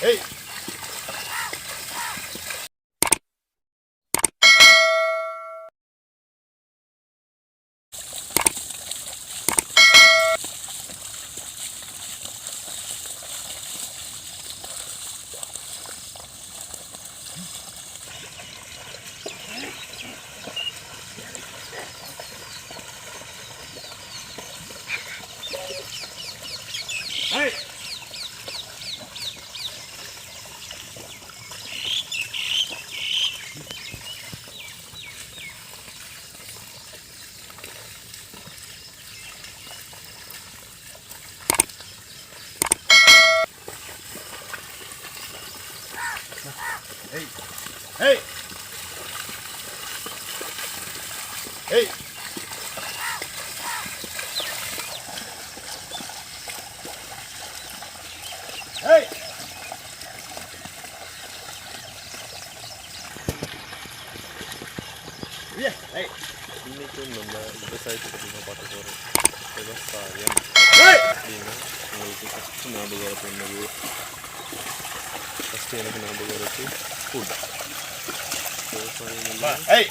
Hey. Hey. Hey. Hey. Hey. Hey. Yeah. Hey. இன்னைக்கு நம்ம விவசாயத்தை பற்றி தான் பார்க்க போகிறோம். விவசாயம் Hey. அப்படின்னா உங்களுக்கு ஃபஸ்ட்டு ஞாபகம் வரது என்னது? ஃபஸ்ட்டு எனக்கு ஞாபகம் வரது ஃபுட். விவசாயம் Hey.